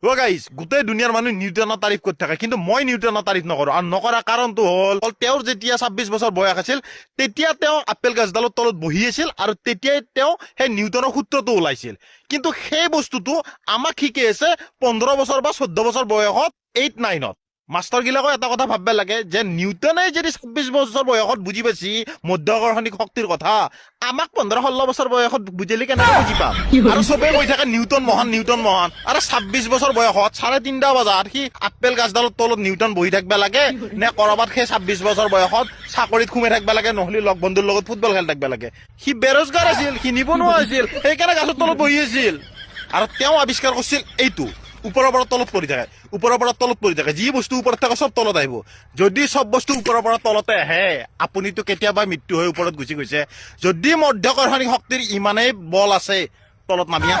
ও guys গোটেই দুনিয়াৰ মানুহ নিউটনৰ তাৰিফ কৰি থাকে কিন্তু মই নিউটনৰ তাৰিফ নকৰো আৰু নকৰা কাৰণটো হ'ল তেওঁৰ যেতিয়া 26 বছৰ বয়স আছিল তেতিয়া তেওঁ আপেল গছডালৰ তলত বহি আছিল আৰু তেতিয়াই তেওঁ সেই নিউটনৰ সূত্ৰটো ওলাইছিল কিন্তু সেই বস্তুটো আমাক শিকি আছে 15 বছৰ বা 14 বছৰ বয়সত 8-9ত মাষ্টৰ গিলাকো এটা কথা ভাববা লাগে যে নিউটনে যদি 26 বছৰ বয়সত বুজি পাইছি মধ্যাকৰ্ষণিক শক্তিৰ কথা আমাক 15-16 বছৰ বয়সত বুজিলে কেনেকৈ বুজি পাম আৰু চবে কৈ থাকে নিউটন মহান আৰু 26 বছৰ বয়সত 3:30 বজাত সি আপেল গছডালৰ তলত নিউটন বহি থাকিবা লাগে নে কৰবাত সেই 26 বছৰ বয়সত চাকৰিত সোমাই থাকিবা লাগে নহলে লগ বন্ধুৰ লগত ফুটবল খেলি থাকিবা লাগে সি বেৰোজগাৰ আছিল সি নিবনুৱা আছিল সেইকাৰণে গছৰ তলত বহি আছিল আৰু তেওঁ আৱিষ্কাৰ কৰিছিল এইটো ওপৰৰ পৰা তলত পৰি থাকে যি বস্তু ওপৰত থাকে সব তলত আহিব যদি সব বস্তু ওপৰৰ পৰা তলতে আহে আপুনিতো কেতিয়াবা মৃত্যু হৈ ওপৰত গুচি গৈছে যদি মধ্যাকৰ্ষণিক শক্তিৰ ইমানেই বল আছে তলত নামিয়া